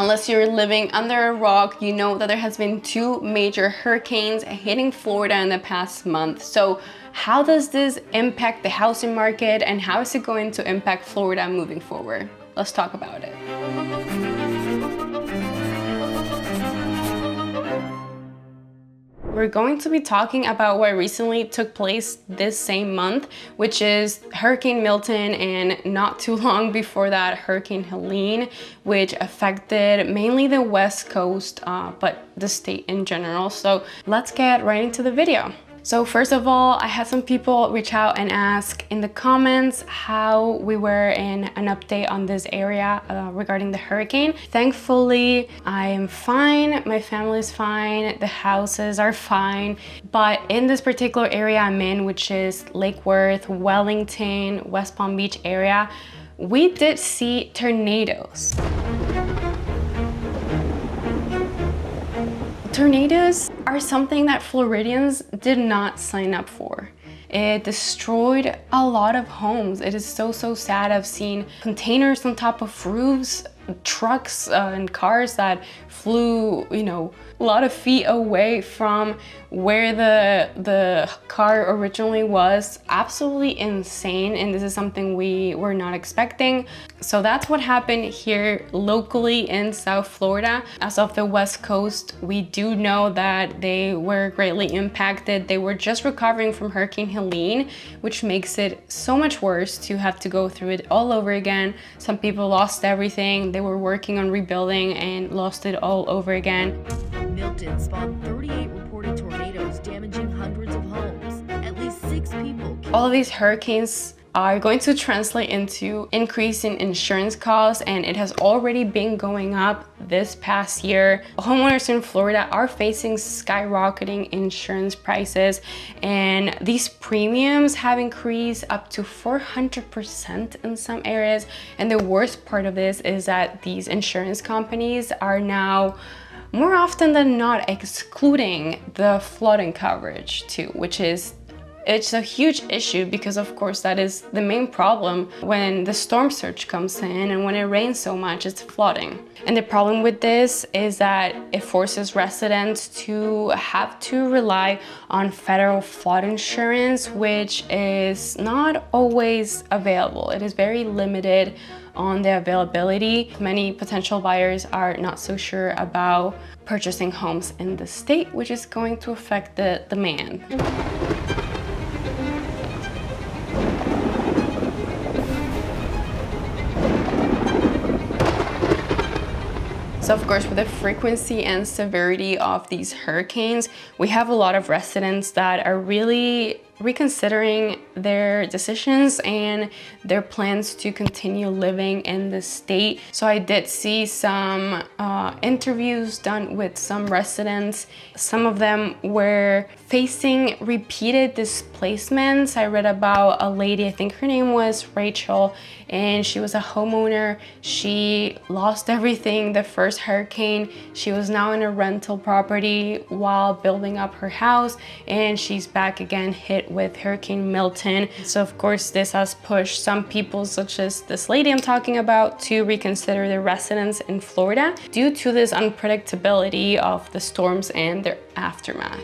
Unless you're living under a rock, you know that there has been 2 major hurricanes hitting Florida in the past month. So how does this impact the housing market, and how is it going to impact Florida moving forward? Let's talk about it. We're going to be talking about what recently took place this same month, which is Hurricane Milton, and not too long before that, Hurricane Helene, which affected mainly the West Coast, but the state in general. So let's get right into the video. So first of all, I had some people reach out and ask in the comments how we were in an update on this area regarding the hurricane. Thankfully, I am fine, my family is fine, the houses are fine, but in this particular area I'm in, which is Lake Worth, Wellington, West Palm Beach area, we did see tornadoes. Tornadoes are something that Floridians did not sign up for. It destroyed a lot of homes. It is so sad. I've seen containers on top of roofs, trucks and cars that flew, a lot of feet away from where the car originally was. Absolutely insane, and this is something we were not expecting. So that's what happened here locally in South Florida. As of the West Coast, we do know that they were greatly impacted. They were just recovering from Hurricane Helene, which makes it so much worse to have to go through it all over again. Some people lost everything. They were working on rebuilding and lost it all over again. Milton spawned 38 reported tornadoes damaging hundreds of homes. At least 6 people killed. All of these hurricanes are going to translate into increase in insurance costs, and it has already been going up this past year. Homeowners in Florida are facing skyrocketing insurance prices, and these premiums have increased up to 400% in some areas. And the worst part of this is that these insurance companies are now more often than not excluding the flooding coverage too, which is it's a huge issue because of course that is the main problem when the storm surge comes in, and when it rains so much, it's flooding. And the problem with this is that it forces residents to have to rely on federal flood insurance, which is not always available. It is very limited on the availability. Many potential buyers are not so sure about purchasing homes in the state, which is going to affect the demand. So of course, with the frequency and severity of these hurricanes, we have a lot of residents that are really reconsidering their decisions and their plans to continue living in the state. So I did see some interviews done with some residents. Some of them were facing repeated displacements. I read about a lady, I think her name was Rachel, and she was a homeowner. She lost everything the first hurricane. She was now in a rental property while building up her house, and she's back again hit with Hurricane Milton. So of course this has pushed some people, such as this lady I'm talking about, to reconsider their residence in Florida due to this unpredictability of the storms and their aftermath.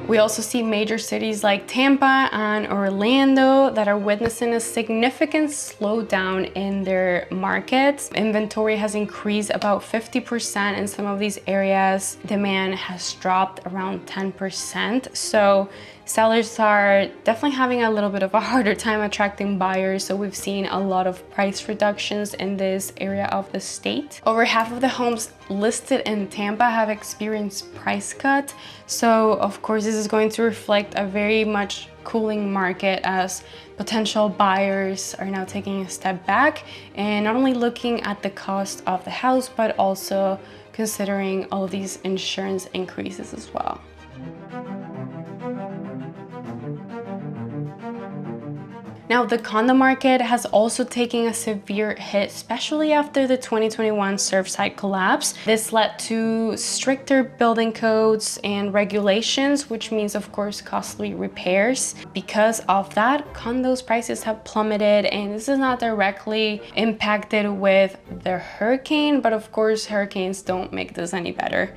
We also see major cities like Tampa and Orlando that are witnessing a significant slowdown in their markets. Inventory has increased about 50% in some of these areas. Demand has dropped around 10%. So sellers are definitely having a little bit of a harder time attracting buyers. So we've seen a lot of price reductions in this area of the state. Over half of the homes listed in Tampa have experienced price cut. So of course this is going to reflect a very much cooling market as potential buyers are now taking a step back and not only looking at the cost of the house, but also considering all these insurance increases as well. Now, the condo market has also taken a severe hit, especially after the 2021 Surfside collapse. This led to stricter building codes and regulations, which means, of course, costly repairs. Because of that, condos prices have plummeted, and this is not directly impacted with the hurricane, but of course, hurricanes don't make this any better.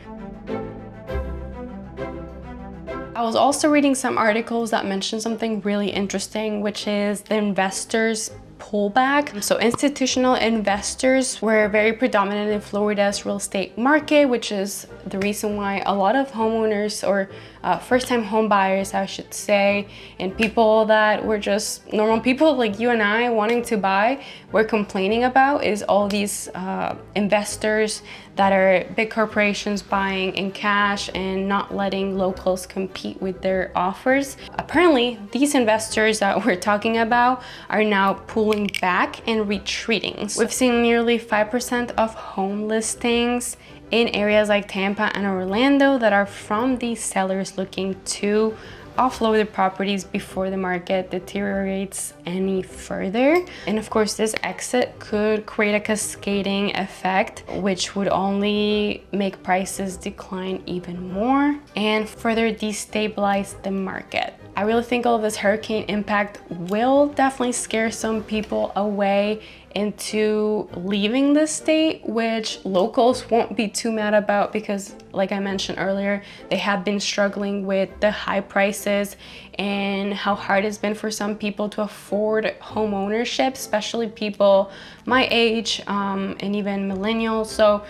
I was also reading some articles that mentioned something really interesting, which is the investors' pullback. So institutional investors were very predominant in Florida's real estate market, which is the reason why a lot of homeowners or first-time home buyers, I should say, and people that were just normal people like you and I wanting to buy, were complaining about is all these investors that are big corporations buying in cash and not letting locals compete with their offers. Apparently, these investors that we're talking about are now pulling back and retreating. We've seen nearly 5% of home listings in areas like Tampa and Orlando that are from these sellers looking to offload the properties before the market deteriorates any further. And of course, this exit could create a cascading effect, which would only make prices decline even more and further destabilize the market. I really think all of this hurricane impact will definitely scare some people away into leaving the state, which locals won't be too mad about because, like I mentioned earlier, they have been struggling with the high prices and how hard it's been for some people to afford home ownership, especially people my age and even millennials. So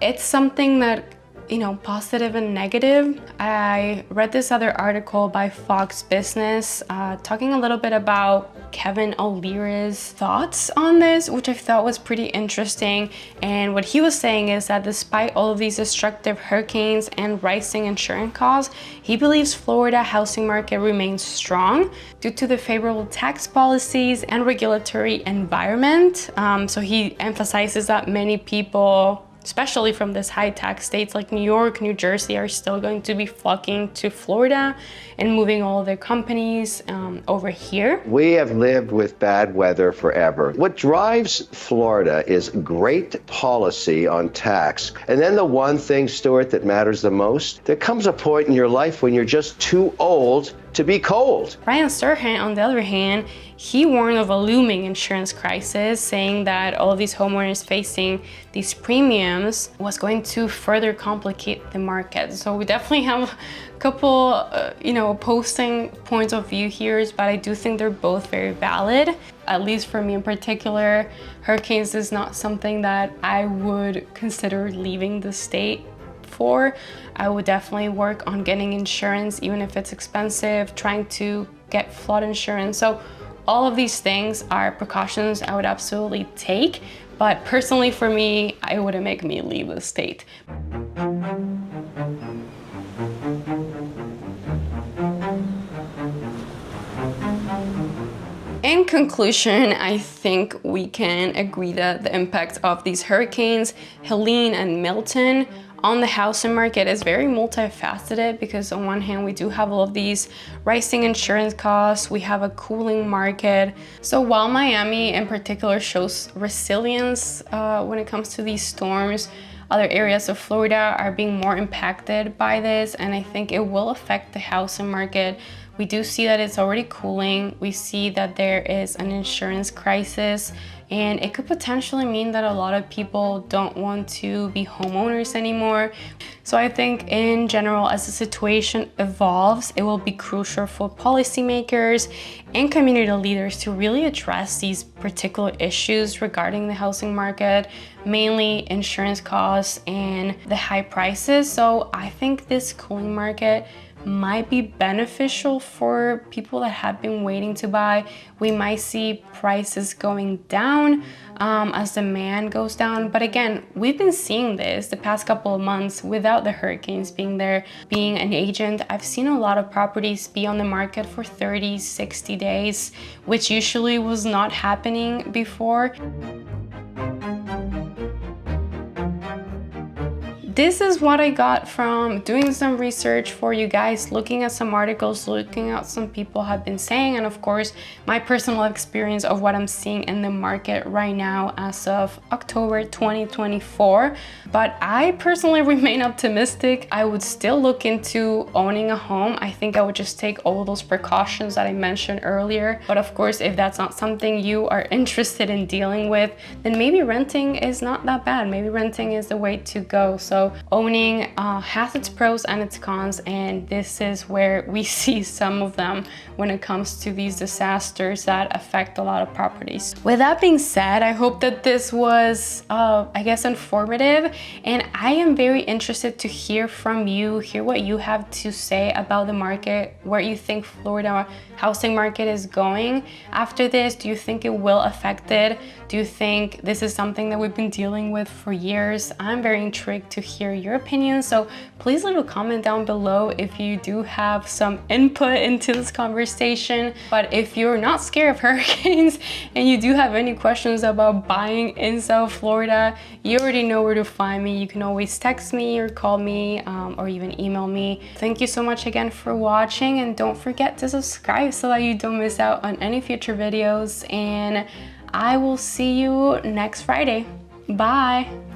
it's something that, you know, positive and negative. I read this other article by Fox Business talking a little bit about Kevin O'Leary's thoughts on this, which I thought was pretty interesting. And what he was saying is that despite all of these destructive hurricanes and rising insurance costs, he believes Florida housing market remains strong due to the favorable tax policies and regulatory environment. So he emphasizes that many people, especially from this high tax states like New York, New Jersey, are still going to be flocking to Florida and moving all of their companies over here. We have lived with bad weather forever. What drives Florida is great policy on tax. And then the one thing, Stuart, that matters the most, there comes a point in your life when you're just too old to be cold. Brian Sturhan, on the other hand, he warned of a looming insurance crisis, saying that all of these homeowners facing these premiums was going to further complicate the market. So we definitely have a couple, opposing points of view here, but I do think they're both very valid. At least for me in particular, hurricanes is not something that I would consider leaving the state for. I would definitely work on getting insurance, even if it's expensive, trying to get flood insurance. So all of these things are precautions I would absolutely take, but personally for me, it wouldn't make me leave the state. In conclusion, I think we can agree that the impact of these hurricanes, Helene and Milton, on the housing market is very multifaceted, because on one hand, we do have all of these rising insurance costs, we have a cooling market. So while Miami in particular shows resilience when it comes to these storms, other areas of Florida are being more impacted by this, and I think it will affect the housing market. We do see that it's already cooling. We see that there is an insurance crisis, and it could potentially mean that a lot of people don't want to be homeowners anymore. So I think in general, as the situation evolves, it will be crucial for policymakers and community leaders to really address these particular issues regarding the housing market, mainly insurance costs and the high prices. So I think this cooling market might be beneficial for people that have been waiting to buy. We might see prices going down as demand goes down. But again, we've been seeing this the past couple of months without the hurricanes being there. Being an agent, I've seen a lot of properties be on the market for 30, 60 days, which usually was not happening before. this is what I got from doing some research for you guys, looking at some articles, looking at some people have been saying, and of course my personal experience of what I'm seeing in the market right now as of October 2024. But I personally remain optimistic. I would still look into owning a home. I think I would just take all those precautions that I mentioned earlier. But of course, if that's not something you are interested in dealing with, then maybe renting is not that bad. Maybe renting is the way to go. So owning has its pros and its cons, and this is where we see some of them when it comes to these disasters that affect a lot of properties. With that being said, I hope that this was, I guess, informative, and I am very interested to hear from you, hear what you have to say about the market, where you think Florida housing market is going after this. Do you think it will affect it? Do you think this is something that we've been dealing with for years? I'm very intrigued to hear your opinion, so please leave a comment down below if you do have some input into this conversation. But if you're not scared of hurricanes and you do have any questions about buying in South Florida, you already know where to find me. You can always text me or call me or even email me. Thank you so much again for watching, and don't forget to subscribe so that you don't miss out on any future videos, and I will see you next Friday. Bye.